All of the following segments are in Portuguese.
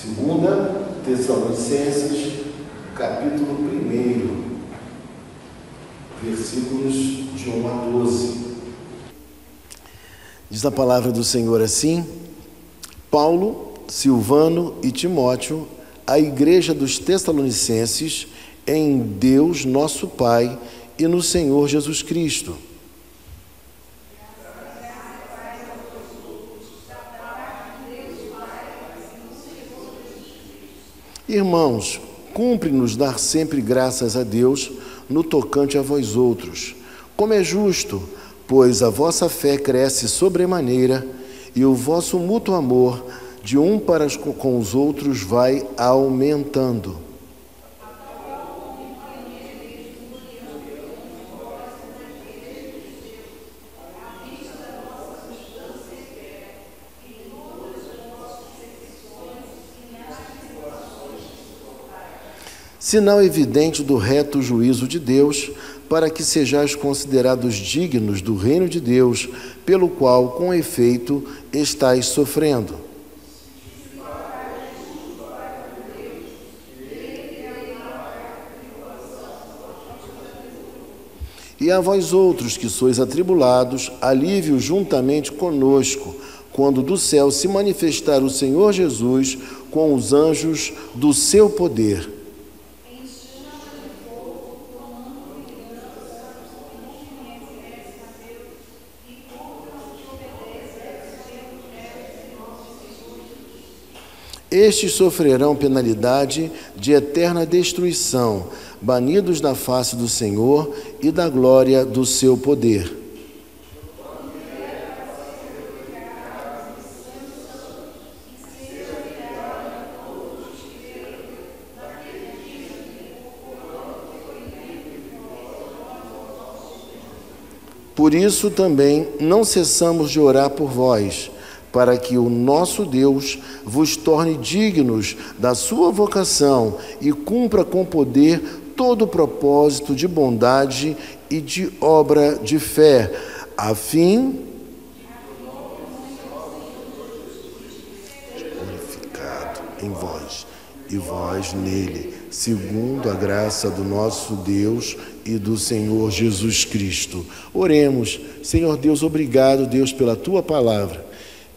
Segunda Tessalonicenses, capítulo 1, versículos de 1 a 12. Diz a palavra do Senhor assim: Paulo, Silvano e Timóteo, a igreja dos Tessalonicenses, em Deus nosso Pai e no Senhor Jesus Cristo. Irmãos, cumpre-nos dar sempre graças a Deus no tocante a vós outros, como é justo, pois a vossa fé cresce sobremaneira e o vosso mútuo amor de um para com os outros vai aumentando. Sinal evidente do reto juízo de Deus, para que sejais considerados dignos do reino de Deus, pelo qual, com efeito, estáis sofrendo. E a vós outros que sois atribulados, alívio juntamente conosco, quando do céu se manifestar o Senhor Jesus com os anjos do seu poder. Estes sofrerão penalidade de eterna destruição, banidos da face do Senhor e da glória do seu poder. Por isso também não cessamos de orar por vós, para que o nosso Deus vos torne dignos da sua vocação e cumpra com poder todo o propósito de bondade e de obra de fé, a fim de glorificado em vós e vós nele, segundo a graça do nosso Deus e do Senhor Jesus Cristo. Oremos. Senhor Deus, obrigado, Deus, pela tua palavra.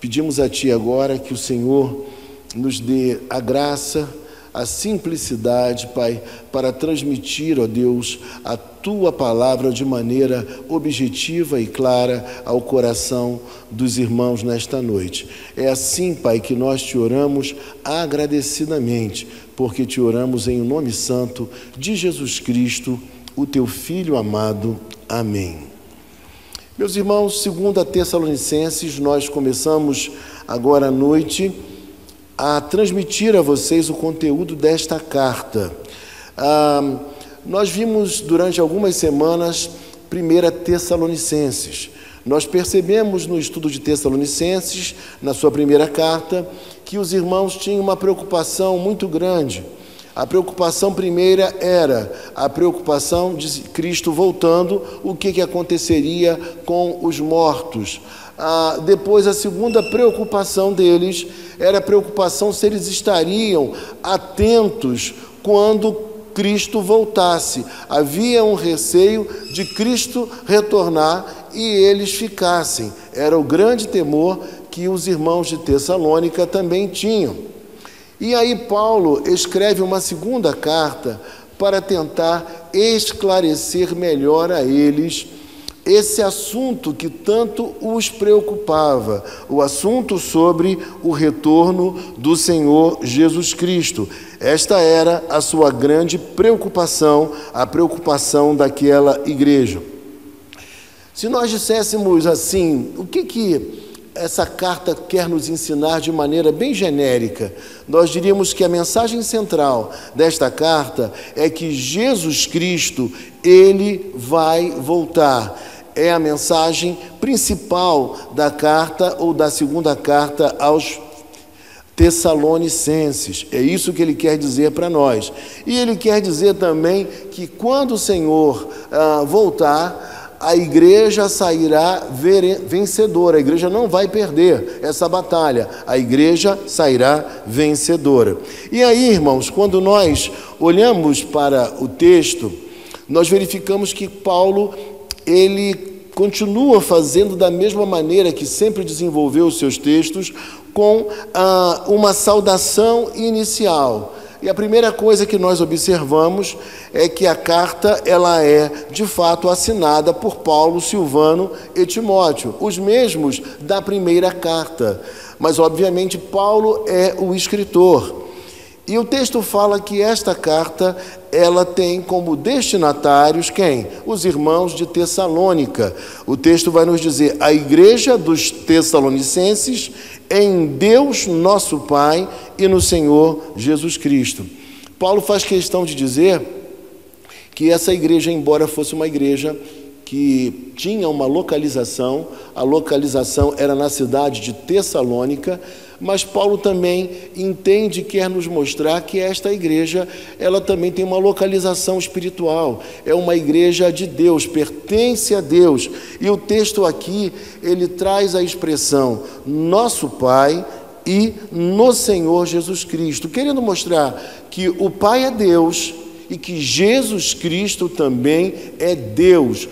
Pedimos a Ti agora que o Senhor nos dê a graça, a simplicidade, Pai, para transmitir, ó Deus, a Tua palavra de maneira objetiva e clara ao coração dos irmãos nesta noite. É assim, Pai, que nós Te oramos agradecidamente, porque Te oramos em nome santo de Jesus Cristo, o Teu Filho amado. Amém. Meus irmãos, segundo a Tessalonicenses, nós começamos agora à noite a transmitir a vocês o conteúdo desta carta. Nós vimos durante algumas semanas 1 Tessalonicenses. Nós percebemos no estudo de Tessalonicenses, na sua primeira carta, que os irmãos tinham uma preocupação muito grande. A preocupação primeira era a preocupação de Cristo voltando, o que aconteceria com os mortos. Depois, a segunda preocupação deles era a preocupação se eles estariam atentos quando Cristo voltasse. Havia um receio de Cristo retornar e eles ficassem. Era o grande temor que os irmãos de Tessalônica também tinham. E aí Paulo escreve uma segunda carta para tentar esclarecer melhor a eles esse assunto que tanto os preocupava, o assunto sobre o retorno do Senhor Jesus Cristo. Esta era a sua grande preocupação, a preocupação daquela igreja. Se nós disséssemos assim, o que essa carta quer nos ensinar de maneira bem genérica, nós diríamos que a mensagem central desta carta é que Jesus Cristo, Ele vai voltar. É a mensagem principal da carta ou da segunda carta aos Tessalonicenses. É isso que ele quer dizer para nós. E ele quer dizer também que quando o Senhor voltar, a igreja sairá vencedora. A igreja não vai perder essa batalha. A igreja sairá vencedora. E aí, irmãos, quando nós olhamos para o texto, nós verificamos que Paulo, ele continua fazendo da mesma maneira que sempre desenvolveu os seus textos, com uma saudação inicial. E a primeira coisa que nós observamos é que a carta, ela é, de fato, assinada por Paulo, Silvano e Timóteo, os mesmos da primeira carta. Mas, obviamente, Paulo é o escritor. E o texto fala que esta carta, ela tem como destinatários quem? Os irmãos de Tessalônica. O texto vai nos dizer: a igreja dos Tessalonicenses em Deus nosso Pai e no Senhor Jesus Cristo. Paulo faz questão de dizer que essa igreja, embora fosse uma igreja que tinha uma localização, a localização era na cidade de Tessalônica, mas Paulo também entende e quer nos mostrar que esta igreja, ela também tem uma localização espiritual, é uma igreja de Deus, pertence a Deus. E o texto aqui, ele traz a expressão nosso Pai e no Senhor Jesus Cristo, querendo mostrar que o Pai é Deus e que Jesus Cristo também é Deus,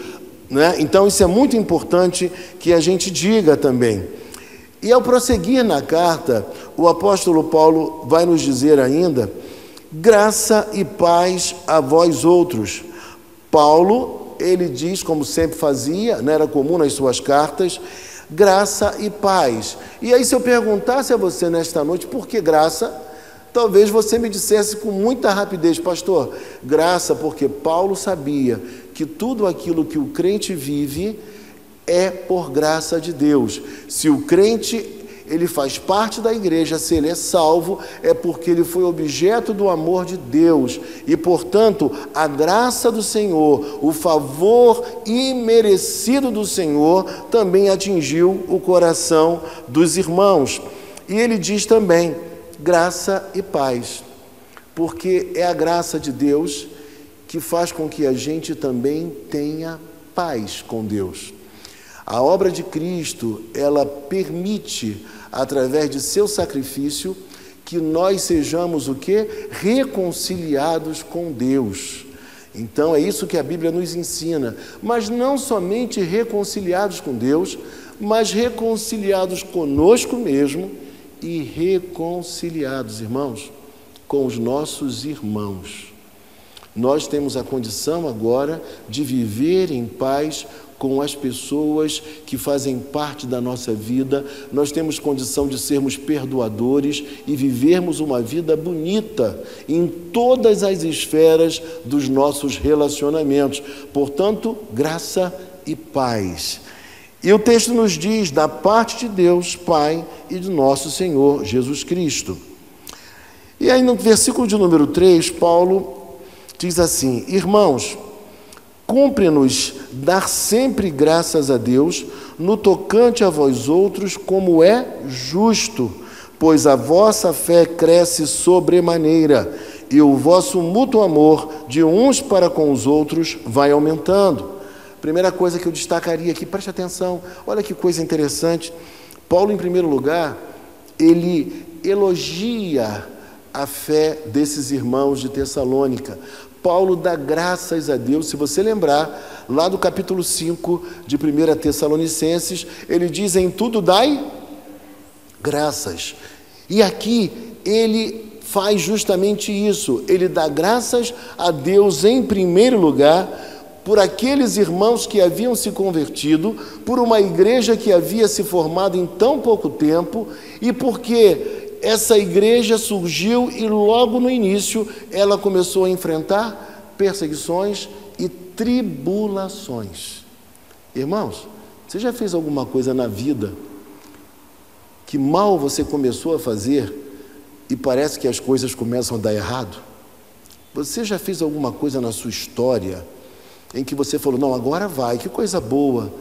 né? Então isso é muito importante que a gente diga também. E ao prosseguir na carta, o apóstolo Paulo vai nos dizer ainda: graça e paz a vós outros. Paulo, ele diz, como sempre fazia, né, era comum nas suas cartas, graça e paz. E aí, se eu perguntasse a você nesta noite, por que graça? Talvez você me dissesse com muita rapidez: pastor, graça porque Paulo sabia que tudo aquilo que o crente vive é por graça de Deus. Se o crente, ele faz parte da igreja, se ele é salvo, é porque ele foi objeto do amor de Deus. E, portanto, a graça do Senhor, o favor imerecido do Senhor, também atingiu o coração dos irmãos. E ele diz também, graça e paz, porque é a graça de Deus que faz com que a gente também tenha paz com Deus. A obra de Cristo, ela permite, através de seu sacrifício, que nós sejamos o quê? Reconciliados com Deus. Então é isso que a Bíblia nos ensina, mas não somente reconciliados com Deus, mas reconciliados conosco mesmo e reconciliados, irmãos, com os nossos irmãos. Nós temos a condição agora de viver em paz com as pessoas que fazem parte da nossa vida. Nós temos condição de sermos perdoadores e vivermos uma vida bonita em todas as esferas dos nossos relacionamentos. Portanto, graça e paz. E o texto nos diz, da parte de Deus, Pai, e de nosso Senhor Jesus Cristo. E aí no versículo de número 3, Paulo diz assim: irmãos, cumpre-nos dar sempre graças a Deus no tocante a vós outros, como é justo, pois a vossa fé cresce sobremaneira e o vosso mútuo amor de uns para com os outros vai aumentando. Primeira coisa que eu destacaria aqui, preste atenção, olha que coisa interessante. Paulo, em primeiro lugar, ele elogia a fé desses irmãos de Tessalônica. Paulo dá graças a Deus. Se você lembrar, lá do capítulo 5 de 1 Tessalonicenses, ele diz: em tudo dai graças. E aqui ele faz justamente isso, ele dá graças a Deus em primeiro lugar, por aqueles irmãos que haviam se convertido, por uma igreja que havia se formado em tão pouco tempo, e porque essa igreja surgiu e logo no início ela começou a enfrentar perseguições e tribulações. Irmãos, você já fez alguma coisa na vida que mal você começou a fazer e parece que as coisas começam a dar errado? Você já fez alguma coisa na sua história em que você falou: não, agora vai, que coisa boa,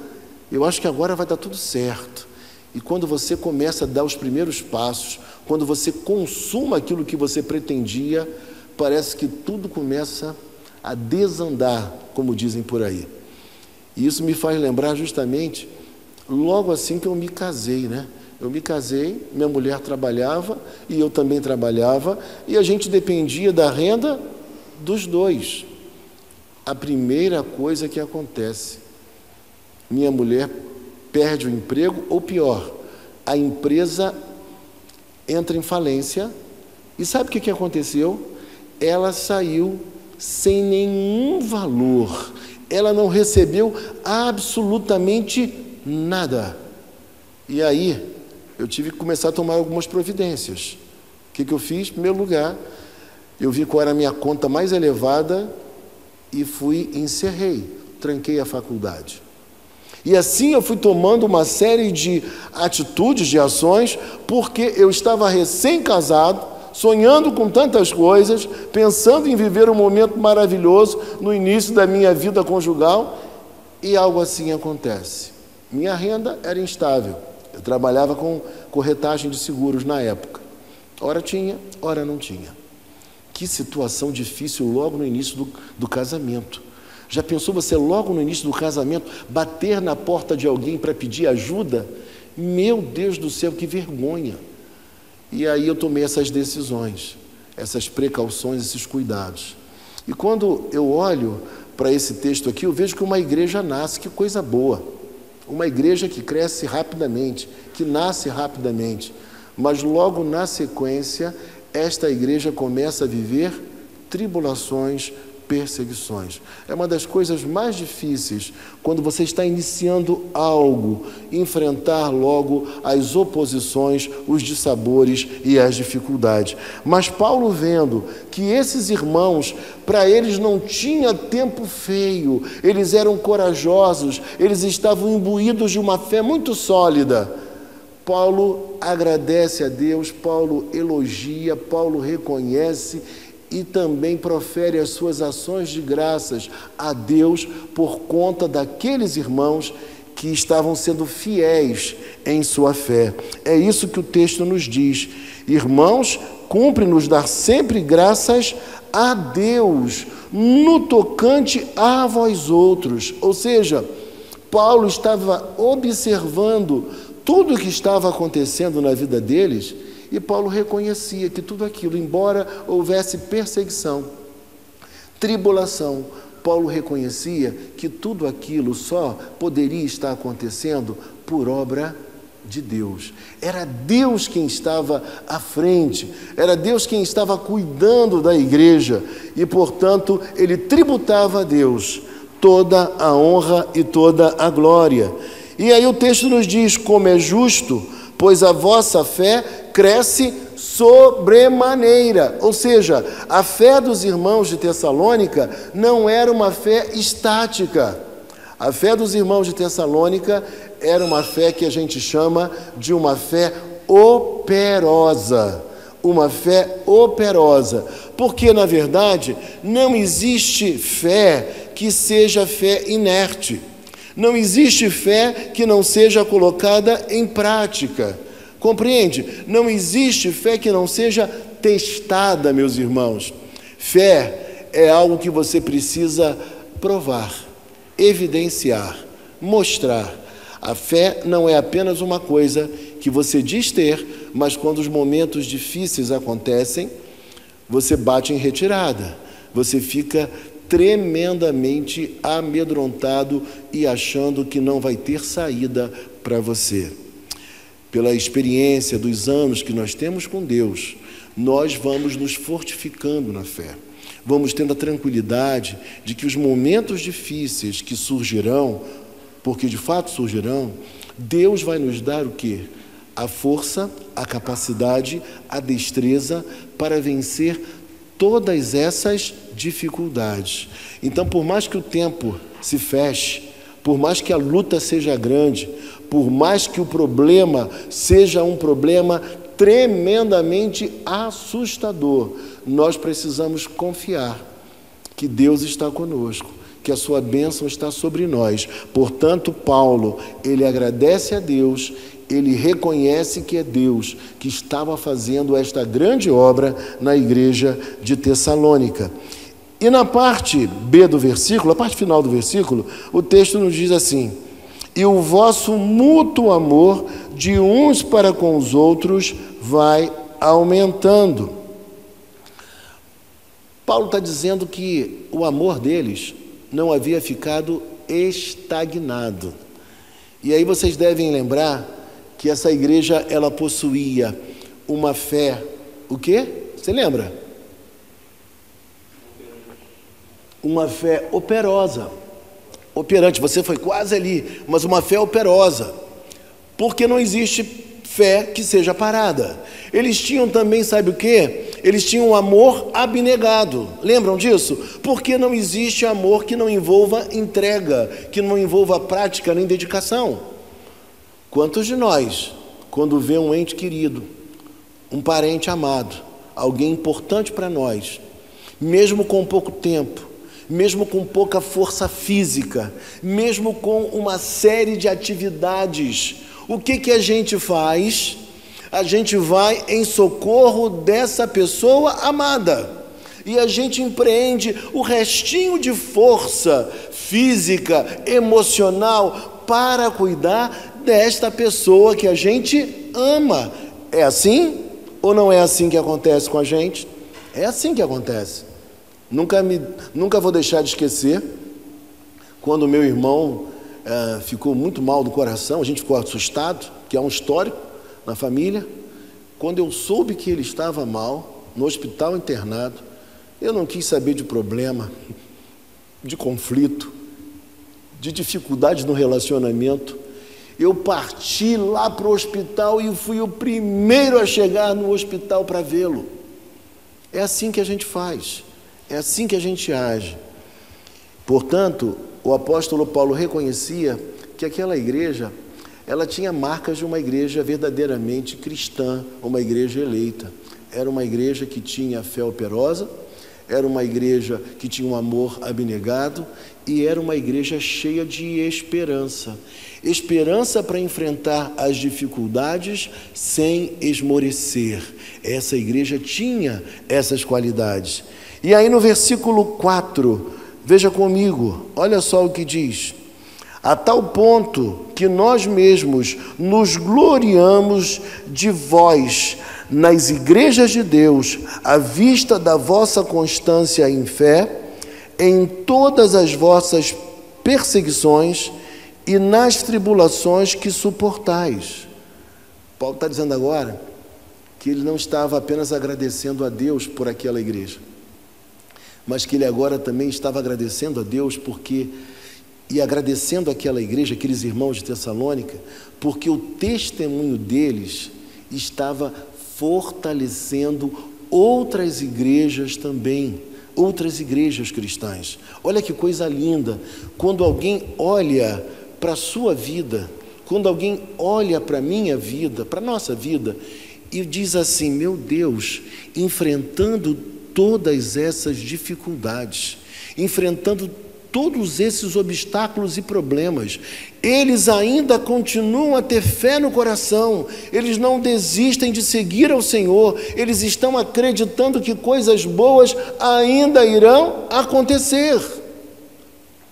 eu acho que agora vai dar tudo certo. E quando você começa a dar os primeiros passos, quando você consuma aquilo que você pretendia, parece que tudo começa a desandar, como dizem por aí. E isso me faz lembrar justamente, logo assim que eu me casei, né? Eu me casei, minha mulher trabalhava e eu também trabalhava, e a gente dependia da renda dos dois. A primeira coisa que acontece, minha mulher perde o emprego, ou pior, a empresa entra em falência, e sabe o que aconteceu? Ela saiu sem nenhum valor, ela não recebeu absolutamente nada. E aí, eu tive que começar a tomar algumas providências. O que eu fiz? Em primeiro lugar, eu vi qual era a minha conta mais elevada e encerrei, tranquei a faculdade. E assim eu fui tomando uma série de atitudes, de ações, porque eu estava recém-casado, sonhando com tantas coisas, pensando em viver um momento maravilhoso no início da minha vida conjugal, e algo assim acontece. Minha renda era instável. Eu trabalhava com corretagem de seguros na época. Ora tinha, ora não tinha. Que situação difícil logo no início do casamento. Já pensou você logo no início do casamento bater na porta de alguém para pedir ajuda? Meu Deus do céu, que vergonha! E aí eu tomei essas decisões, essas precauções, esses cuidados. E quando eu olho para esse texto aqui, eu vejo que uma igreja nasce, que coisa boa. Uma igreja que cresce rapidamente, que nasce rapidamente. Mas logo na sequência, esta igreja começa a viver tribulações, perseguições. É uma das coisas mais difíceis, quando você está iniciando algo, enfrentar logo as oposições, os dissabores e as dificuldades. Mas Paulo, vendo que esses irmãos, para eles não tinha tempo feio, eles eram corajosos, eles estavam imbuídos de uma fé muito sólida, Paulo agradece a Deus, Paulo elogia, Paulo reconhece e também profere as suas ações de graças a Deus por conta daqueles irmãos que estavam sendo fiéis em sua fé. É isso que o texto nos diz. Irmãos, cumpre-nos dar sempre graças a Deus no tocante a vós outros. Ou seja, Paulo estava observando tudo o que estava acontecendo na vida deles, e Paulo reconhecia que tudo aquilo, embora houvesse perseguição, tribulação, Paulo reconhecia que tudo aquilo só poderia estar acontecendo por obra de Deus. Era Deus quem estava à frente, era Deus quem estava cuidando da igreja, e, portanto, ele tributava a Deus toda a honra e toda a glória. E aí o texto nos diz: como é justo, pois a vossa fé cresce sobremaneira. Ou seja, a fé dos irmãos de Tessalônica não era uma fé estática. A fé dos irmãos de Tessalônica era uma fé que a gente chama de uma fé operosa. Uma fé operosa. Porque, na verdade, não existe fé que seja fé inerte. Não existe fé que não seja colocada em prática. Compreende? Não existe fé que não seja testada, meus irmãos. Fé é algo que você precisa provar, evidenciar, mostrar. A fé não é apenas uma coisa que você diz ter, mas quando os momentos difíceis acontecem, você bate em retirada. Você fica tremendamente amedrontado e achando que não vai ter saída para você. Pela experiência dos anos que nós temos com Deus, nós vamos nos fortificando na fé. Vamos tendo a tranquilidade de que os momentos difíceis que surgirão, porque de fato surgirão, Deus vai nos dar o quê? A força, a capacidade, a destreza para vencer todas essas dificuldades. Então, por mais que o tempo se feche, por mais que a luta seja grande, por mais que o problema seja um problema tremendamente assustador, nós precisamos confiar que Deus está conosco, que a sua bênção está sobre nós. Portanto, Paulo, ele agradece a Deus, ele reconhece que é Deus que estava fazendo esta grande obra na igreja de Tessalônica. E na parte B do versículo, a parte final do versículo, o texto nos diz assim: e o vosso mútuo amor de uns para com os outros vai aumentando. Paulo está dizendo que o amor deles não havia ficado estagnado. E aí vocês devem lembrar que essa igreja, ela possuía uma fé, o quê? Você lembra? Uma fé operosa, operante, você foi quase ali, mas uma fé operosa, porque não existe fé que seja parada. Eles tinham também, sabe o quê? Eles tinham um amor abnegado, lembram disso? Porque não existe amor que não envolva entrega, que não envolva prática nem dedicação. Quantos de nós, quando vê um ente querido, um parente amado, alguém importante para nós, mesmo com pouco tempo, mesmo com pouca força física, mesmo com uma série de atividades, o que a gente faz? A gente vai em socorro dessa pessoa amada. E a gente empreende o restinho de força física, emocional, para cuidar desta pessoa que a gente ama. É assim ou não é assim que acontece com a gente? É assim que acontece. Nunca vou deixar de esquecer quando meu irmão ficou muito mal do coração, a gente ficou assustado, que é um histórico na família. Quando eu soube que ele estava mal, no hospital internado, eu não quis saber de problema, de conflito, de dificuldade no relacionamento. Eu parti lá para o hospital e fui o primeiro a chegar no hospital para vê-lo. É assim que a gente faz. É assim que a gente age. Portanto, o apóstolo Paulo reconhecia que aquela igreja, ela tinha marcas de uma igreja verdadeiramente cristã, uma igreja eleita. Era uma igreja que tinha fé operosa, era uma igreja que tinha um amor abnegado e era uma igreja cheia de esperança. Esperança para enfrentar as dificuldades sem esmorecer. Essa igreja tinha essas qualidades. E aí no versículo 4, veja comigo, olha só o que diz: a tal ponto que nós mesmos nos gloriamos de vós nas igrejas de Deus, à vista da vossa constância em fé, em todas as vossas perseguições e nas tribulações que suportais. Paulo está dizendo agora que ele não estava apenas agradecendo a Deus por aquela igreja, mas que ele agora também estava agradecendo a Deus e agradecendo aquela igreja, aqueles irmãos de Tessalônica, porque o testemunho deles estava fortalecendo outras igrejas também, outras igrejas cristãs. Olha que coisa linda, quando alguém olha para a sua vida, quando alguém olha para a minha vida, para a nossa vida, e diz assim: meu Deus, enfrentando todas essas dificuldades, enfrentando todos esses obstáculos e problemas, eles ainda continuam a ter fé no coração, eles não desistem de seguir ao Senhor, eles estão acreditando que coisas boas ainda irão acontecer.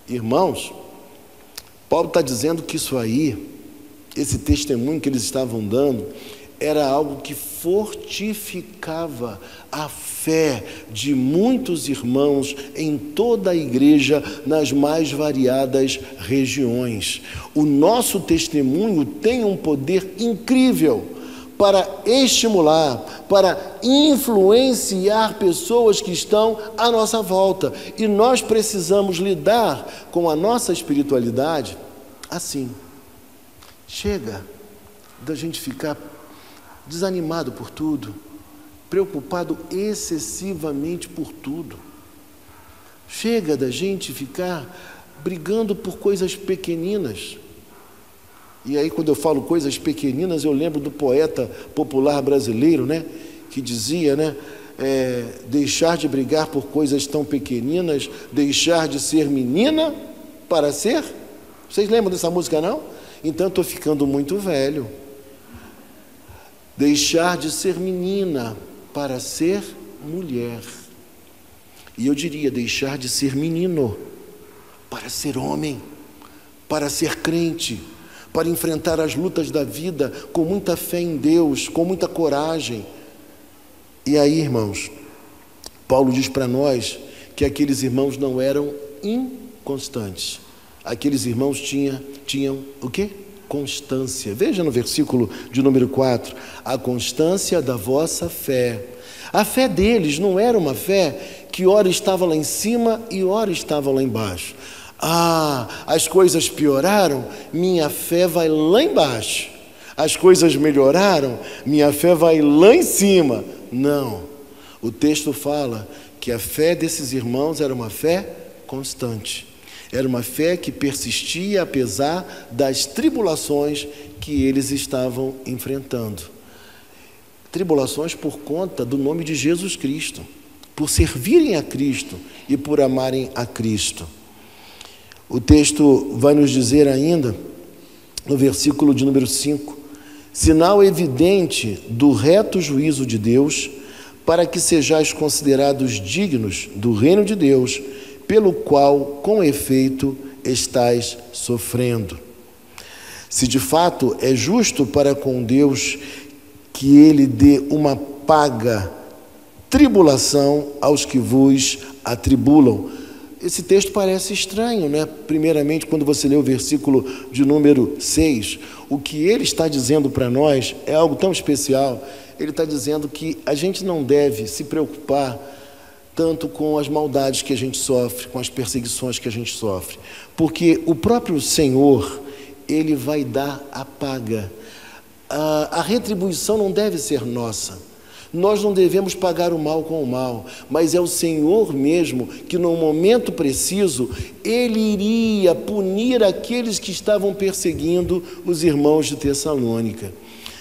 Irmãos, Paulo está dizendo que isso aí, esse testemunho que eles estavam dando, era algo que fortificava a fé de muitos irmãos em toda a igreja, nas mais variadas regiões. O nosso testemunho tem um poder incrível para estimular, para influenciar pessoas que estão à nossa volta. E nós precisamos lidar com a nossa espiritualidade assim. Chega da gente ficar desanimado por tudo, preocupado excessivamente por tudo. Chega da gente ficar brigando por coisas pequeninas. E aí, quando eu falo coisas pequeninas, eu lembro do poeta popular brasileiro, né, que dizia, né, deixar de brigar por coisas tão pequeninas, deixar de ser menina para ser... Vocês lembram dessa música, não? Então, eu estou ficando muito velho. Deixar de ser menina para ser mulher. E eu diria, deixar de ser menino para ser homem, para ser crente, para enfrentar as lutas da vida com muita fé em Deus, com muita coragem. E aí, irmãos, Paulo diz para nós que aqueles irmãos não eram inconstantes. Aqueles irmãos tinham o quê? Constância. Veja no versículo de número 4, a constância da vossa fé. A fé deles não era uma fé que ora estava lá em cima e ora estava lá embaixo. As coisas pioraram, minha fé vai lá embaixo. As coisas melhoraram, minha fé vai lá em cima. Não. O texto fala que a fé desses irmãos era uma fé constante. Era uma fé que persistia apesar das tribulações que eles estavam enfrentando. Tribulações por conta do nome de Jesus Cristo, por servirem a Cristo e por amarem a Cristo. O texto vai nos dizer ainda, no versículo de número 5, sinal evidente do reto juízo de Deus, para que sejais considerados dignos do reino de Deus, pelo qual, com efeito, estais sofrendo. Se de fato é justo para com Deus que Ele dê uma paga tribulação aos que vos atribulam. Esse texto parece estranho, né? Primeiramente, quando você lê o versículo de número 6, o que ele está dizendo para nós é algo tão especial. Ele está dizendo que a gente não deve se preocupar tanto com as maldades que a gente sofre, com as perseguições que a gente sofre, porque o próprio Senhor, Ele vai dar a paga. A retribuição não deve ser nossa. Nós não devemos pagar o mal com o mal, mas é o Senhor mesmo que, no momento preciso, Ele iria punir aqueles que estavam perseguindo os irmãos de Tessalônica.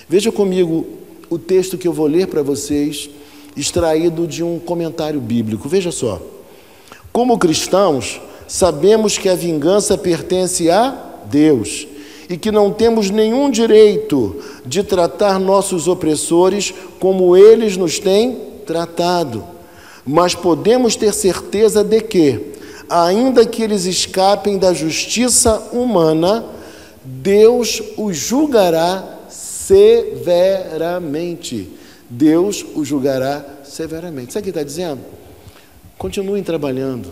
Veja comigo o texto que eu vou ler para vocês, extraído de um comentário bíblico. Veja só. Como cristãos, sabemos que a vingança pertence a Deus e que não temos nenhum direito de tratar nossos opressores como eles nos têm tratado. Mas podemos ter certeza de que, ainda que eles escapem da justiça humana, Deus os julgará severamente. Deus os julgará severamente. Sabe o que está dizendo? Continuem trabalhando,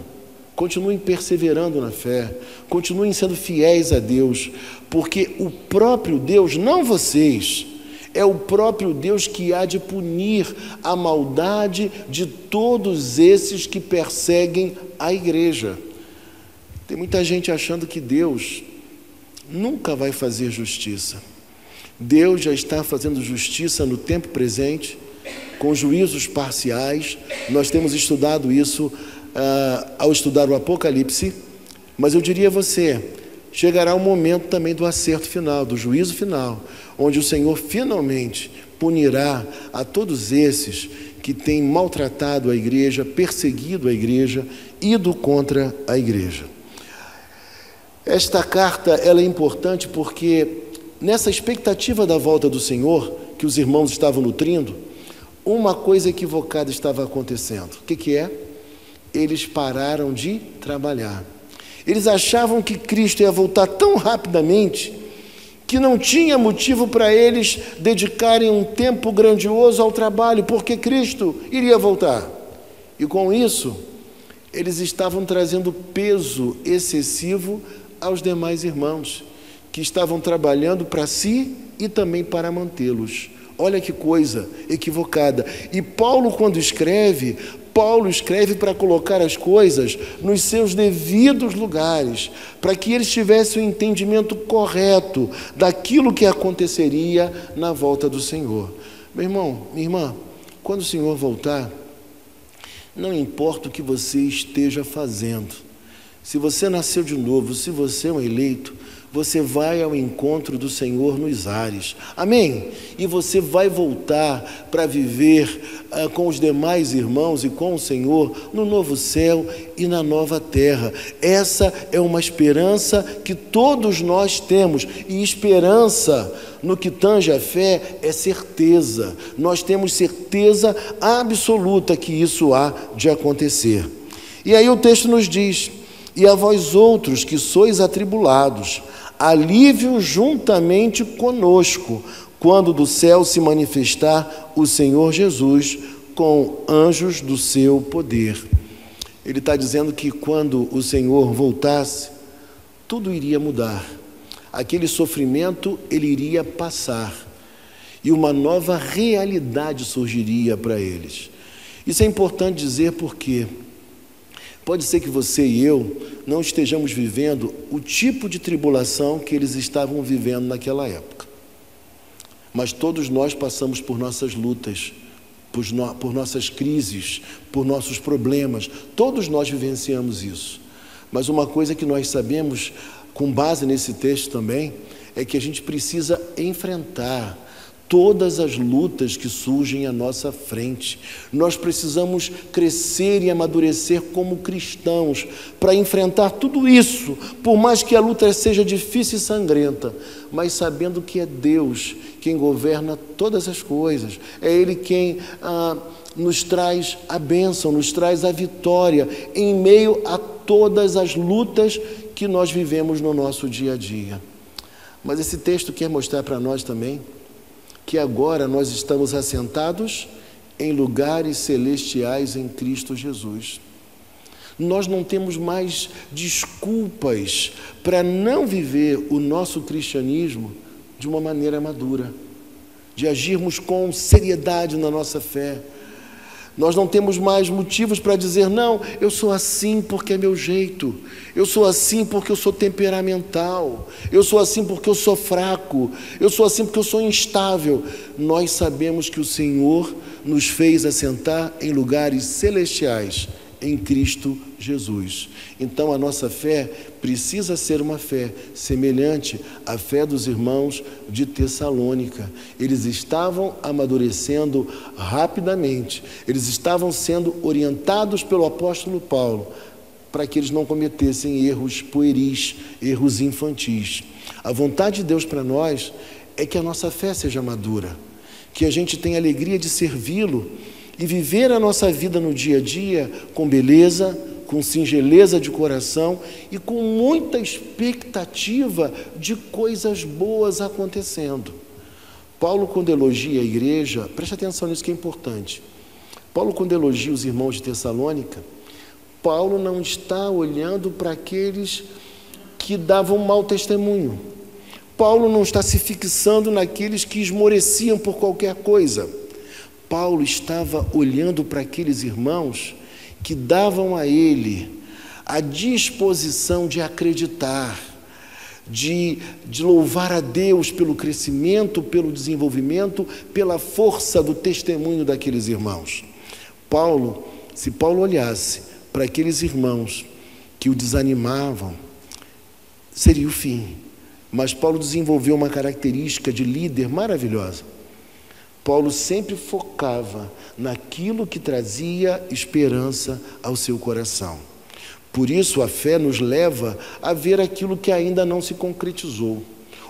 continuem perseverando na fé, continuem sendo fiéis a Deus, porque o próprio Deus, não vocês, é o próprio Deus que há de punir a maldade de todos esses que perseguem a igreja. Tem muita gente achando que Deus nunca vai fazer justiça. Deus já está fazendo justiça no tempo presente, com juízos parciais. Nós temos estudado isso ao estudar o Apocalipse, mas eu diria a você, chegará o momento também do acerto final, do juízo final, onde o Senhor finalmente punirá a todos esses que têm maltratado a igreja, perseguido a igreja, ido contra a igreja. Esta carta ela é importante porque nessa expectativa da volta do Senhor, que os irmãos estavam nutrindo, uma coisa equivocada estava acontecendo. O que é? Eles pararam de trabalhar. Eles achavam que Cristo ia voltar tão rapidamente que não tinha motivo para eles dedicarem um tempo grandioso ao trabalho, porque Cristo iria voltar. E com isso, eles estavam trazendo peso excessivo aos demais irmãos, que estavam trabalhando para si e também para mantê-los. Olha que coisa equivocada. E Paulo, quando escreve, para colocar as coisas nos seus devidos lugares, para que eles tivessem o entendimento correto daquilo que aconteceria na volta do Senhor. Meu irmão, minha irmã, quando o Senhor voltar, não importa o que você esteja fazendo, se você nasceu de novo, se você é um eleito, você vai ao encontro do Senhor nos ares. Amém? E você vai voltar para viver com os demais irmãos e com o Senhor no novo céu e na nova terra. Essa é uma esperança que todos nós temos. E esperança, no que tange a fé, é certeza. Nós temos certeza absoluta que isso há de acontecer. E aí o texto nos diz: e a vós outros que sois atribulados, alívio juntamente conosco, quando do céu se manifestar o Senhor Jesus com anjos do seu poder. Ele está dizendo que quando o Senhor voltasse, tudo iria mudar. Aquele sofrimento, ele iria passar. E uma nova realidade surgiria para eles. Isso é importante dizer porque pode ser que você e eu não estejamos vivendo o tipo de tribulação que eles estavam vivendo naquela época. Mas todos nós passamos por nossas lutas, por nossas crises, por nossos problemas. Todos nós vivenciamos isso. Mas uma coisa que nós sabemos, com base nesse texto também, é que a gente precisa enfrentar todas as lutas que surgem à nossa frente. Nós precisamos crescer e amadurecer como cristãos para enfrentar tudo isso, por mais que a luta seja difícil e sangrenta, mas sabendo que é Deus quem governa todas as coisas. É Ele quem nos traz a bênção, nos traz a vitória em meio a todas as lutas que nós vivemos no nosso dia a dia. Mas esse texto quer mostrar para nós também que agora nós estamos assentados em lugares celestiais em Cristo Jesus. Nós não temos mais desculpas para não viver o nosso cristianismo de uma maneira madura, de agirmos com seriedade na nossa fé. Nós não temos mais motivos para dizer: não, eu sou assim porque é meu jeito, eu sou assim porque eu sou temperamental, eu sou assim porque eu sou fraco, eu sou assim porque eu sou instável. Nós sabemos que o Senhor nos fez assentar em lugares celestiais em Cristo Jesus. Então a nossa fé precisa ser uma fé semelhante à fé dos irmãos de Tessalônica. Eles estavam amadurecendo rapidamente, eles estavam sendo orientados pelo apóstolo Paulo para que eles não cometessem erros pueris, erros infantis. A vontade de Deus para nós é que a nossa fé seja madura, que a gente tenha alegria de servi-lo e viver a nossa vida no dia a dia com beleza, com singeleza de coração e com muita expectativa de coisas boas acontecendo. Paulo, quando elogia a igreja, preste atenção nisso que é importante. Paulo, quando elogia os irmãos de Tessalônica, Paulo não está olhando para aqueles que davam mau testemunho. Paulo não está se fixando naqueles que esmoreciam por qualquer coisa. Paulo estava olhando para aqueles irmãos que davam a ele a disposição de acreditar, de louvar a Deus pelo crescimento, pelo desenvolvimento, pela força do testemunho daqueles irmãos. Se Paulo olhasse para aqueles irmãos que o desanimavam, seria o fim. Mas Paulo desenvolveu uma característica de líder maravilhosa. Paulo sempre focava naquilo que trazia esperança ao seu coração. Por isso a fé nos leva a ver aquilo que ainda não se concretizou,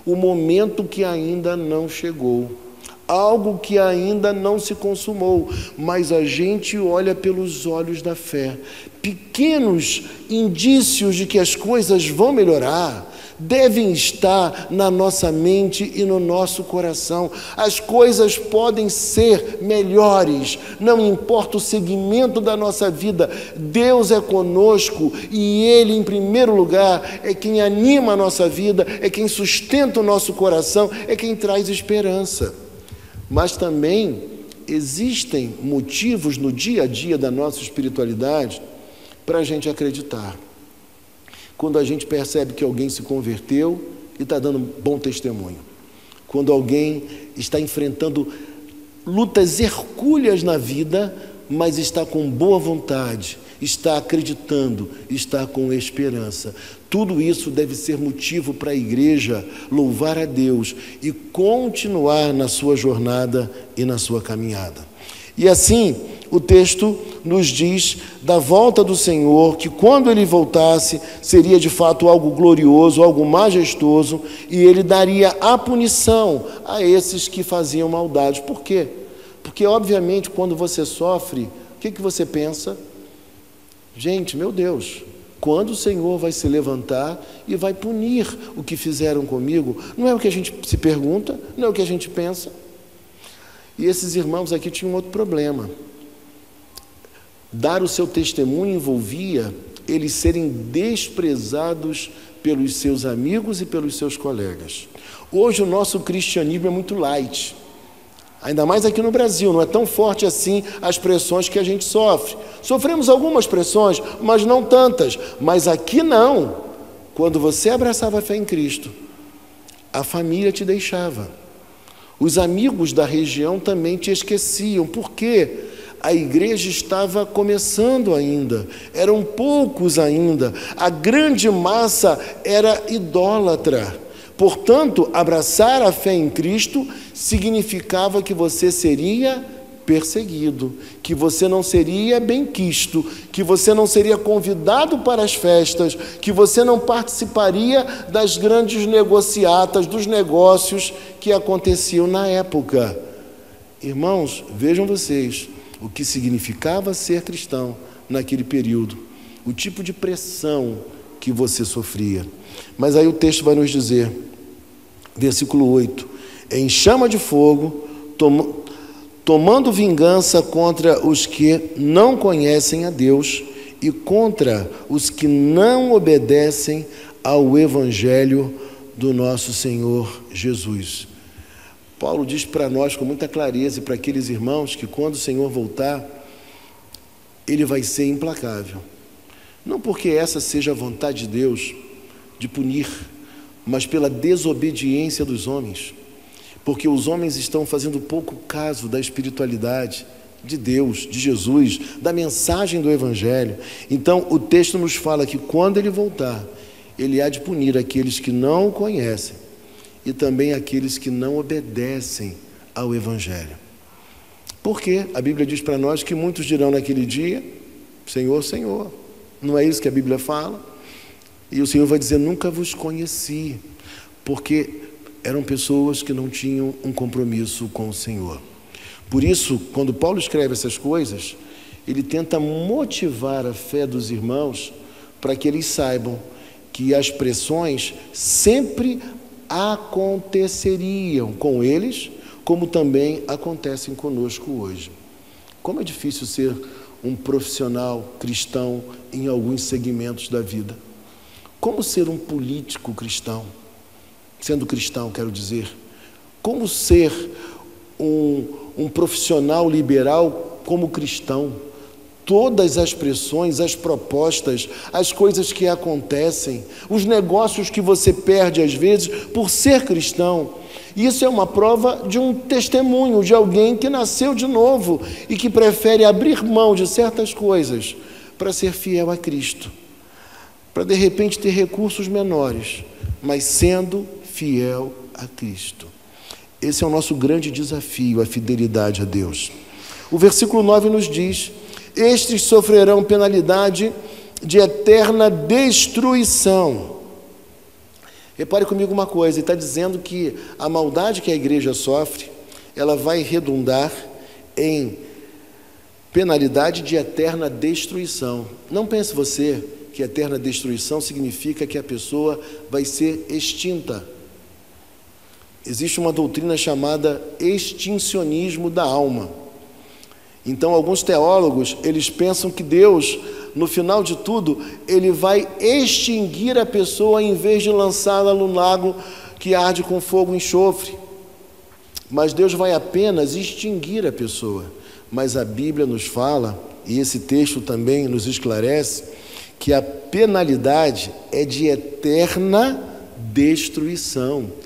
o momento que ainda não chegou, algo que ainda não se consumou, mas a gente olha pelos olhos da fé. Pequenos indícios de que as coisas vão melhorar devem estar na nossa mente e no nosso coração. As coisas podem ser melhores, não importa o segmento da nossa vida, Deus é conosco e Ele, em primeiro lugar, é quem anima a nossa vida, é quem sustenta o nosso coração, é quem traz esperança. Mas também existem motivos no dia a dia da nossa espiritualidade para a gente acreditar. Quando a gente percebe que alguém se converteu e está dando bom testemunho. Quando alguém está enfrentando lutas hercúleas na vida, mas está com boa vontade, está acreditando, está com esperança. Tudo isso deve ser motivo para a igreja louvar a Deus e continuar na sua jornada e na sua caminhada. E assim, o texto nos diz da volta do Senhor, que quando Ele voltasse, seria de fato algo glorioso, algo majestoso, e Ele daria a punição a esses que faziam maldade. Por quê? Porque, obviamente, quando você sofre, o que você pensa? Gente, meu Deus, quando o Senhor vai se levantar e vai punir o que fizeram comigo? Não é o que a gente se pergunta, não é o que a gente pensa. E esses irmãos aqui tinham outro problema. Dar o seu testemunho envolvia eles serem desprezados pelos seus amigos e pelos seus colegas. Hoje o nosso cristianismo é muito light, ainda mais aqui no Brasil, não é tão forte assim as pressões que a gente sofre. Sofremos algumas pressões, mas não tantas. Mas aqui não. Quando você abraçava a fé em Cristo, a família te deixava. Os amigos da região também te esqueciam. Por quê? A igreja estava começando ainda, eram poucos ainda, a grande massa era idólatra. Portanto, abraçar a fé em Cristo significava que você seria perseguido, que você não seria benquisto, que você não seria convidado para as festas, que você não participaria das grandes negociatas, dos negócios que aconteciam na época. Irmãos, vejam vocês o que significava ser cristão naquele período, o tipo de pressão que você sofria. Mas aí o texto vai nos dizer, versículo 8, em chama de fogo, tomando vingança contra os que não conhecem a Deus e contra os que não obedecem ao Evangelho do nosso Senhor Jesus. Paulo diz para nós com muita clareza e para aqueles irmãos que quando o Senhor voltar, Ele vai ser implacável. Não porque essa seja a vontade de Deus de punir, mas pela desobediência dos homens. Porque os homens estão fazendo pouco caso da espiritualidade de Deus, de Jesus, da mensagem do Evangelho. Então o texto nos fala que quando Ele voltar, Ele há de punir aqueles que não o conhecem e também aqueles que não obedecem ao Evangelho. Porque a Bíblia diz para nós que muitos dirão naquele dia, Senhor, Senhor. Não é isso que a Bíblia fala? E o Senhor vai dizer, nunca vos conheci, porque eram pessoas que não tinham um compromisso com o Senhor. Por isso, quando Paulo escreve essas coisas, ele tenta motivar a fé dos irmãos para que eles saibam que as pressões sempre aconteceriam com eles, como também acontecem conosco hoje. Como é difícil ser um profissional cristão em alguns segmentos da vida. Como ser um político cristão, sendo cristão, quero dizer. Como ser um profissional liberal como cristão. Todas as pressões, as propostas, as coisas que acontecem, os negócios que você perde às vezes por ser cristão. Isso é uma prova de um testemunho, de alguém que nasceu de novo e que prefere abrir mão de certas coisas para ser fiel a Cristo, para de repente ter recursos menores, mas sendo fiel a Cristo. Esse é o nosso grande desafio, a fidelidade a Deus. O versículo 9 nos diz, estes sofrerão penalidade de eterna destruição. Repare comigo uma coisa, ele está dizendo que a maldade que a igreja sofre, ela vai redundar em penalidade de eterna destruição. Não pense você que eterna destruição significa que a pessoa vai ser extinta. Existe uma doutrina chamada extincionismo da alma. Então, alguns teólogos, eles pensam que Deus, no final de tudo, Ele vai extinguir a pessoa em vez de lançá-la no lago que arde com fogo e enxofre. Mas Deus vai apenas extinguir a pessoa. Mas a Bíblia nos fala, e esse texto também nos esclarece, que a penalidade é de eterna destruição.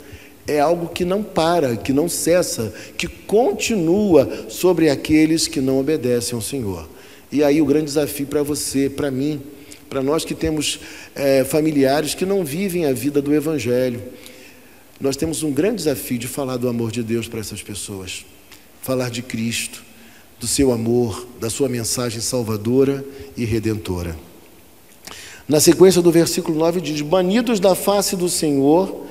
É algo que não para, que não cessa, que continua sobre aqueles que não obedecem ao Senhor. E aí o grande desafio para você, para mim, para nós que temos familiares que não vivem a vida do Evangelho, nós temos um grande desafio de falar do amor de Deus para essas pessoas, falar de Cristo, do seu amor, da sua mensagem salvadora e redentora. Na sequência do versículo 9 diz, banidos da face do Senhor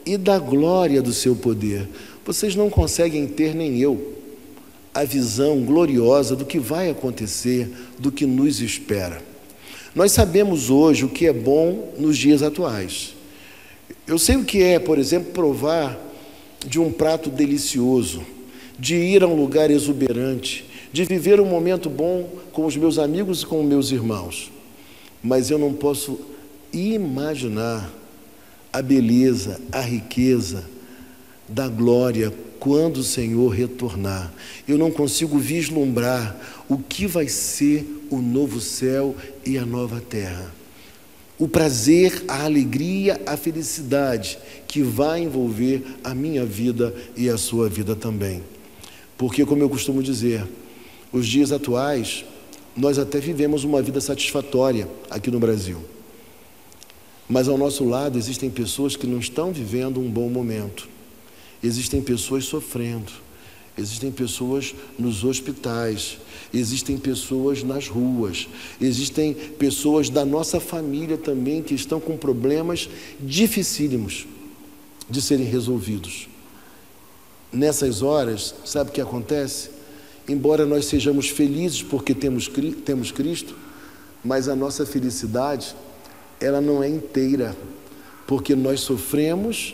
e da glória do seu poder. Vocês não conseguem ter, nem eu, a visão gloriosa do que vai acontecer, do que nos espera. Nós sabemos hoje o que é bom nos dias atuais. Eu sei o que é, por exemplo, provar de um prato delicioso, de ir a um lugar exuberante, de viver um momento bom com os meus amigos e com os meus irmãos. Mas eu não posso imaginar a beleza, a riqueza da glória quando o Senhor retornar. Eu não consigo vislumbrar o que vai ser o novo céu e a nova terra. O prazer, a alegria, a felicidade que vai envolver a minha vida e a sua vida também. Porque, como eu costumo dizer, os dias atuais, nós até vivemos uma vida satisfatória aqui no Brasil. Mas ao nosso lado existem pessoas que não estão vivendo um bom momento. Existem pessoas sofrendo. Existem pessoas nos hospitais. Existem pessoas nas ruas. Existem pessoas da nossa família também que estão com problemas dificílimos de serem resolvidos. Nessas horas, sabe o que acontece? Embora nós sejamos felizes porque temos Cristo, mas a nossa felicidade, ela não é inteira, porque nós sofremos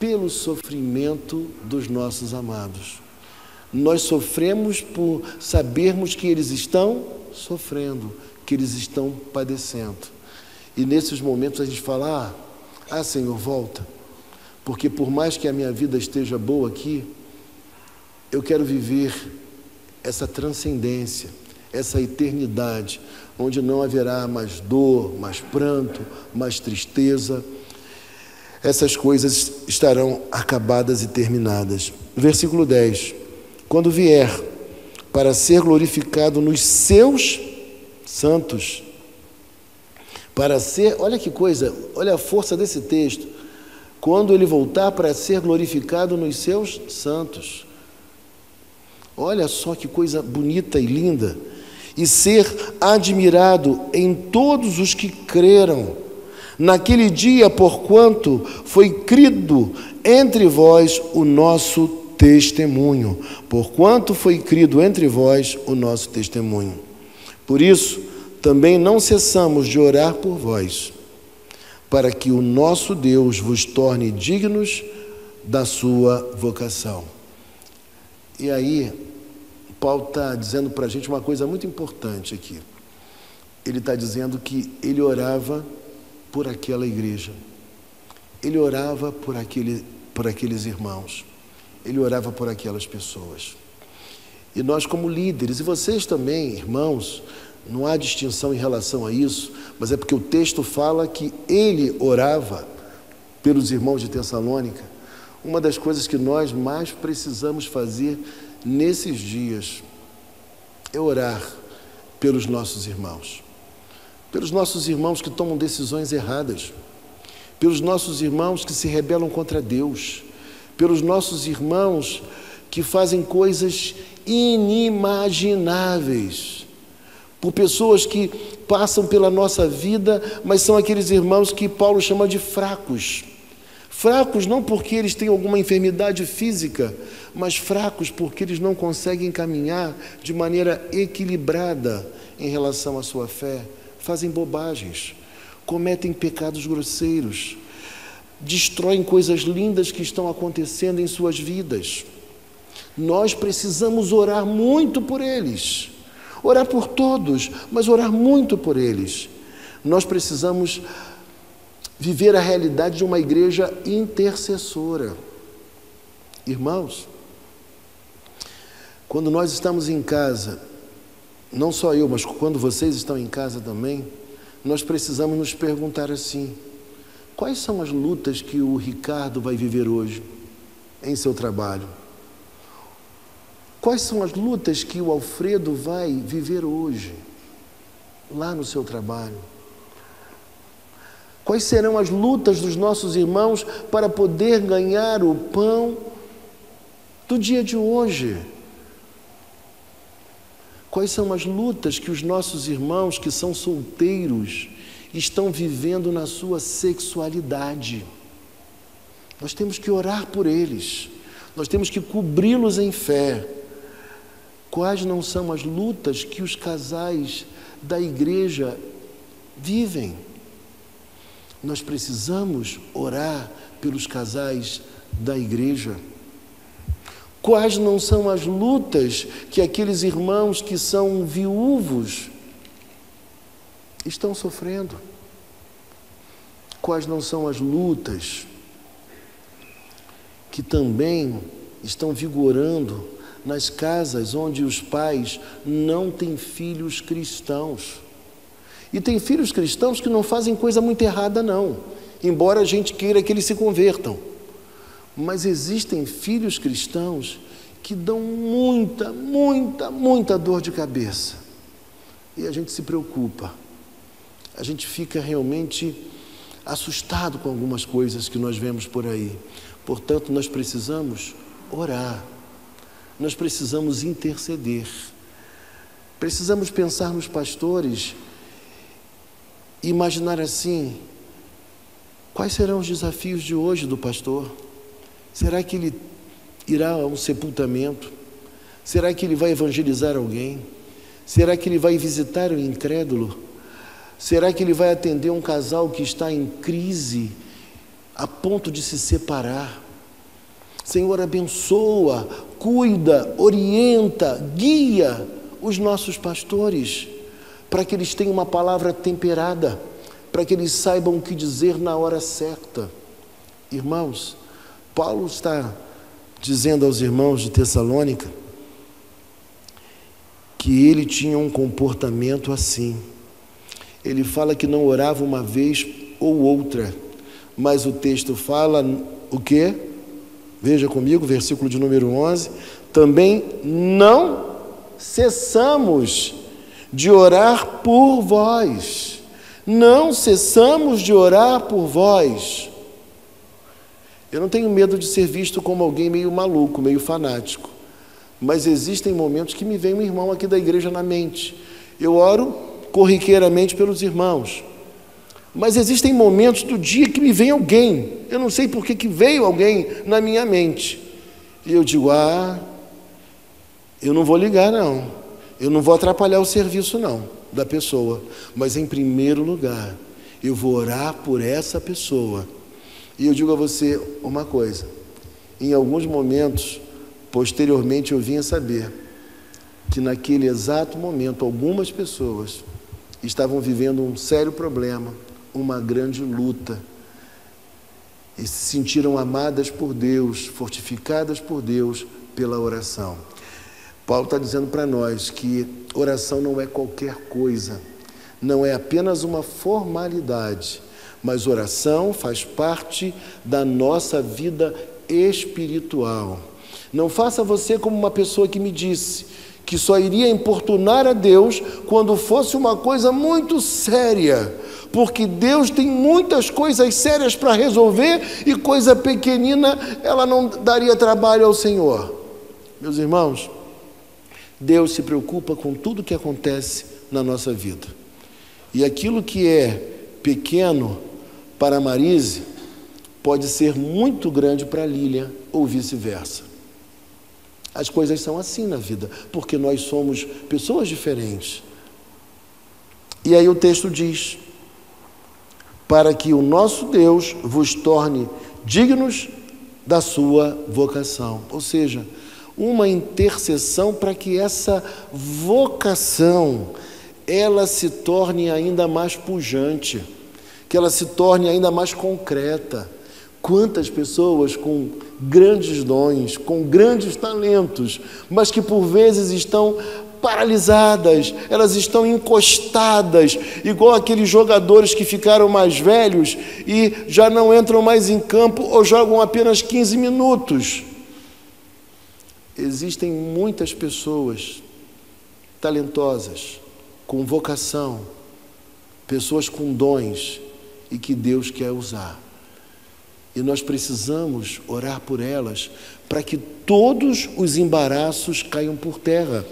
pelo sofrimento dos nossos amados. Nós sofremos por sabermos que eles estão sofrendo, que eles estão padecendo. E nesses momentos a gente fala, Senhor, volta, porque por mais que a minha vida esteja boa aqui, eu quero viver essa transcendência, essa eternidade, onde não haverá mais dor, mais pranto, mais tristeza. Essas coisas estarão acabadas e terminadas. Versículo 10. Quando vier para ser glorificado nos seus santos, para ser, olha que coisa, olha a força desse texto, quando ele voltar para ser glorificado nos seus santos. Olha só que coisa bonita e linda. E ser admirado em todos os que creram, naquele dia, porquanto foi crido entre vós o nosso testemunho. Porquanto foi crido entre vós o nosso testemunho. Por isso, também não cessamos de orar por vós, para que o nosso Deus vos torne dignos da sua vocação. E aí, Paulo está dizendo para a gente uma coisa muito importante aqui. Ele está dizendo que ele orava por aquela igreja. Ele orava por aqueles irmãos. Ele orava por aquelas pessoas. E nós como líderes, e vocês também, irmãos, não há distinção em relação a isso, mas é porque o texto fala que ele orava pelos irmãos de Tessalônica. Uma das coisas que nós mais precisamos fazer nesses dias é orar pelos nossos irmãos que tomam decisões erradas, pelos nossos irmãos que se rebelam contra Deus, pelos nossos irmãos que fazem coisas inimagináveis, por pessoas que passam pela nossa vida, mas são aqueles irmãos que Paulo chama de fracos. Fracos não porque eles têm alguma enfermidade física, mas fracos porque eles não conseguem caminhar de maneira equilibrada em relação à sua fé. Fazem bobagens, cometem pecados grosseiros, destroem coisas lindas que estão acontecendo em suas vidas. Nós precisamos orar muito por eles, orar por todos, mas orar muito por eles. Nós precisamos viver a realidade de uma igreja intercessora. Irmãos, quando nós estamos em casa, não só eu, mas quando vocês estão em casa também, nós precisamos nos perguntar assim: quais são as lutas que o Ricardo vai viver hoje em seu trabalho? Quais são as lutas que o Alfredo vai viver hoje lá no seu trabalho? Quais serão as lutas dos nossos irmãos para poder ganhar o pão do dia de hoje? Quais são as lutas que os nossos irmãos que são solteiros estão vivendo na sua sexualidade? Nós temos que orar por eles, nós temos que cobri-los em fé. Quais não são as lutas que os casais da igreja vivem. Nós precisamos orar pelos casais da igreja. Quais não são as lutas que aqueles irmãos que são viúvos estão sofrendo? Quais não são as lutas que também estão vigorando nas casas onde os pais não têm filhos cristãos? E tem filhos cristãos que não fazem coisa muito errada, não, embora a gente queira que eles se convertam. Mas existem filhos cristãos que dão muita dor de cabeça. E a gente se preocupa. A gente fica realmente assustado com algumas coisas que nós vemos por aí. Portanto, nós precisamos orar. Nós precisamos interceder. Precisamos pensar nos pastores e imaginar assim: quais serão os desafios de hoje do pastor? Será que ele irá a um sepultamento? Será que ele vai evangelizar alguém? Será que ele vai visitar o incrédulo? Será que ele vai atender um casal que está em crise, a ponto de se separar? Senhor, abençoa, cuida, orienta, guia os nossos pastores, para que eles tenham uma palavra temperada, para que eles saibam o que dizer na hora certa. Irmãos, Paulo está dizendo aos irmãos de Tessalônica que ele tinha um comportamento assim. Ele fala que não orava uma vez ou outra, mas o texto fala o quê? Veja comigo, versículo de número 11. Também não cessamos de orar por vós. Não cessamos de orar por vós. Eu não tenho medo de ser visto como alguém meio maluco, meio fanático, mas existem momentos que me vem um irmão aqui da igreja na mente. Eu oro corriqueiramente pelos irmãos, mas existem momentos do dia que me vem alguém, eu não sei por que veio alguém na minha mente, e eu digo: eu não vou ligar não, eu não vou atrapalhar o serviço não, da pessoa, mas em primeiro lugar, eu vou orar por essa pessoa. E eu digo a você uma coisa: em alguns momentos, posteriormente, eu vim a saber que naquele exato momento, algumas pessoas estavam vivendo um sério problema, uma grande luta, e se sentiram amadas por Deus, fortificadas por Deus pela oração. Paulo está dizendo para nós que oração não é qualquer coisa, não é apenas uma formalidade, mas oração faz parte da nossa vida espiritual. Não faça você como uma pessoa que me disse que só iria importunar a Deus quando fosse uma coisa muito séria, porque Deus tem muitas coisas sérias para resolver e coisa pequenina ela não daria trabalho ao Senhor. Meus irmãos, Deus se preocupa com tudo que acontece na nossa vida, e aquilo que é pequeno para a Marise pode ser muito grande para a Lília, ou vice-versa. As coisas são assim na vida, porque nós somos pessoas diferentes. E aí o texto diz: para que o nosso Deus vos torne dignos da sua vocação. Ou seja, uma intercessão para que essa vocação ela se torne ainda mais pujante, que ela se torne ainda mais concreta. Quantas pessoas com grandes dons, com grandes talentos, mas que por vezes estão paralisadas, elas estão encostadas, igual aqueles jogadores que ficaram mais velhos e já não entram mais em campo ou jogam apenas 15 minutos. Existem muitas pessoas talentosas, com vocação, pessoas com dons e que Deus quer usar. E nós precisamos orar por elas para que todos os embaraços caiam por terra.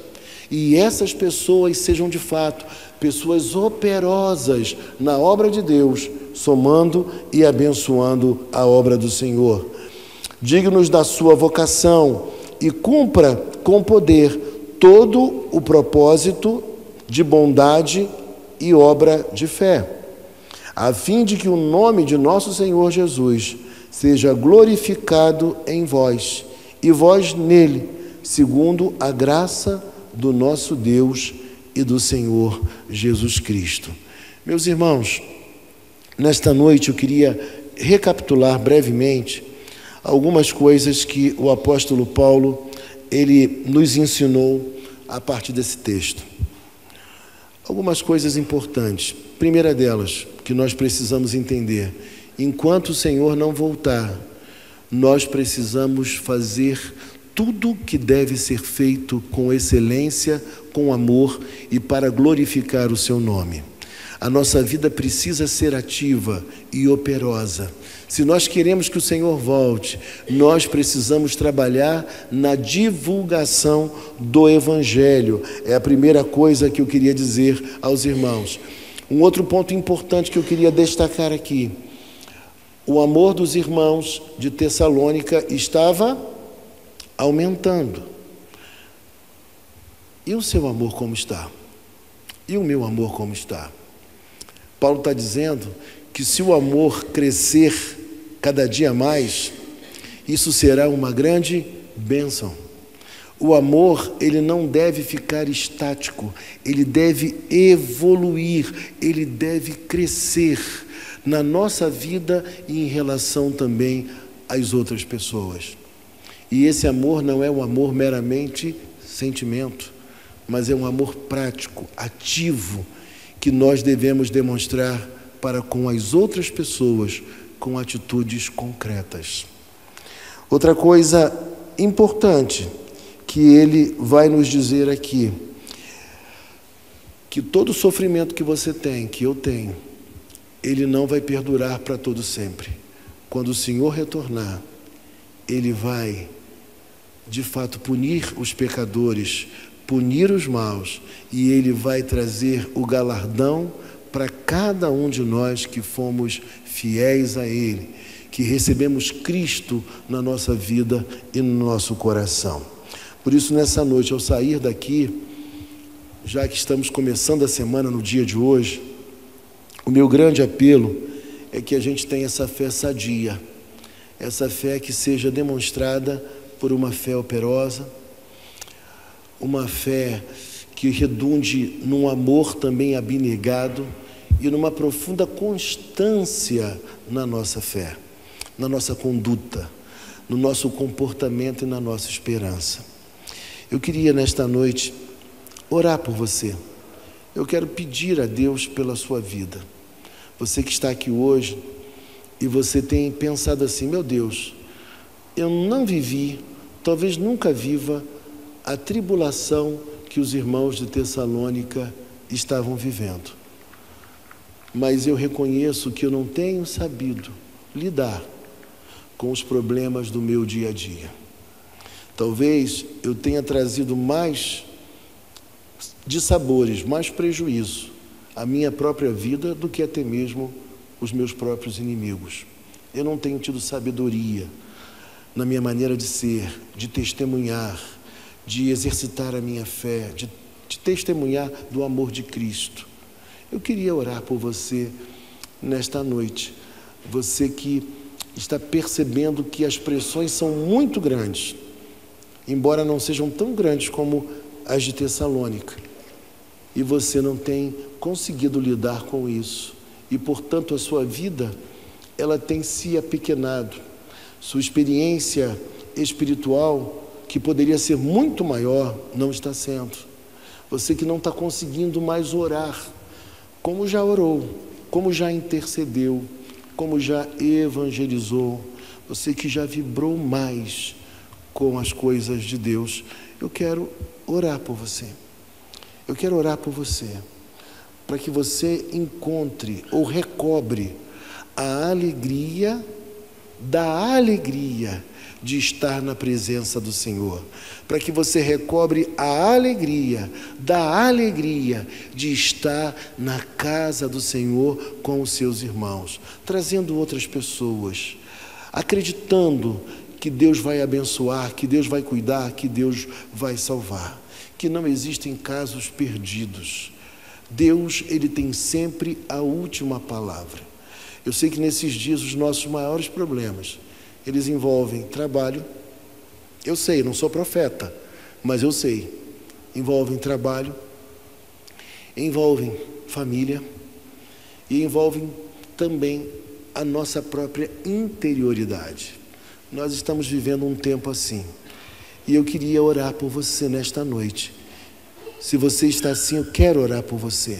E essas pessoas sejam de fato pessoas operosas na obra de Deus, somando e abençoando a obra do Senhor. Dignos da sua vocação e cumpra com poder todo o propósito de bondade e obra de fé. a fim de que o nome de nosso Senhor Jesus seja glorificado em vós, e vós nele, segundo a graça do nosso Deus e do Senhor Jesus Cristo. Meus irmãos, nesta noite eu queria recapitular brevemente algumas coisas que o apóstolo Paulo, ele nos ensinou a partir desse texto. Algumas coisas importantes. Primeira delas, que nós precisamos entender: enquanto o Senhor não voltar, nós precisamos fazer tudo que deve ser feito com excelência, com amor e para glorificar o seu nome. A nossa vida precisa ser ativa e operosa. Se nós queremos que o Senhor volte, nós precisamos trabalhar na divulgação do Evangelho. É a primeira coisa que eu queria dizer aos irmãos. Um outro ponto importante que eu queria destacar aqui: o amor dos irmãos de Tessalônica estava aumentando. E o seu amor como está? E o meu amor como está? Paulo está dizendo que se o amor crescer cada dia mais, isso será uma grande bênção. O amor, ele não deve ficar estático, ele deve evoluir, ele deve crescer na nossa vida e em relação também às outras pessoas. E esse amor não é um amor meramente sentimento, mas é um amor prático, ativo, que nós devemos demonstrar para com as outras pessoas, com atitudes concretas. Outra coisa importante que ele vai nos dizer aqui, que todo sofrimento que você tem, que eu tenho, ele não vai perdurar para todo sempre. Quando o Senhor retornar, ele vai, de fato, punir os pecadores, punir os maus, e ele vai trazer o galardão para cada um de nós que fomos fiéis a ele, que recebemos Cristo na nossa vida e no nosso coração. Por isso, nessa noite, ao sair daqui, já que estamos começando a semana no dia de hoje, o meu grande apelo é que a gente tenha essa fé sadia, essa fé que seja demonstrada por uma fé operosa, uma fé que redunde num amor também abnegado e numa profunda constância na nossa fé, na nossa conduta, no nosso comportamento e na nossa esperança. Eu queria nesta noite orar por você. Eu quero pedir a Deus pela sua vida. Você que está aqui hoje e você tem pensado assim: meu Deus, eu não vivi, talvez nunca viva a tribulação que os irmãos de Tessalônica estavam vivendo. Mas eu reconheço que eu não tenho sabido lidar com os problemas do meu dia a dia. Talvez eu tenha trazido mais dissabores, mais prejuízo à minha própria vida do que até mesmo os meus próprios inimigos. Eu não tenho tido sabedoria na minha maneira de ser, de testemunhar, de exercitar a minha fé, de testemunhar do amor de Cristo. Eu queria orar por você nesta noite, você que está percebendo que as pressões são muito grandes, embora não sejam tão grandes como as de Tessalônica, e você não tem conseguido lidar com isso, e portanto a sua vida, ela tem se apequenado, sua experiência espiritual, que poderia ser muito maior, não está sendo. Você que não está conseguindo mais orar, como já orou, como já intercedeu, como já evangelizou, você que já vibrou mais com as coisas de Deus, eu quero orar por você. Eu quero orar por você, para que você encontre ou recobre a alegria da alegria de estar na presença do Senhor, para que você recobre a alegria da alegria de estar na casa do Senhor com os seus irmãos, trazendo outras pessoas, acreditando que Deus vai abençoar, que Deus vai cuidar, que Deus vai salvar, que não existem casos perdidos. Deus, Ele tem sempre a última palavra. Eu sei que nesses dias os nossos maiores problemas, eles envolvem trabalho. Eu sei, não sou profeta, mas eu sei. Envolvem trabalho, envolvem família e envolvem também a nossa própria interioridade. Nós estamos vivendo um tempo assim. E eu queria orar por você nesta noite. Se você está assim, eu quero orar por você.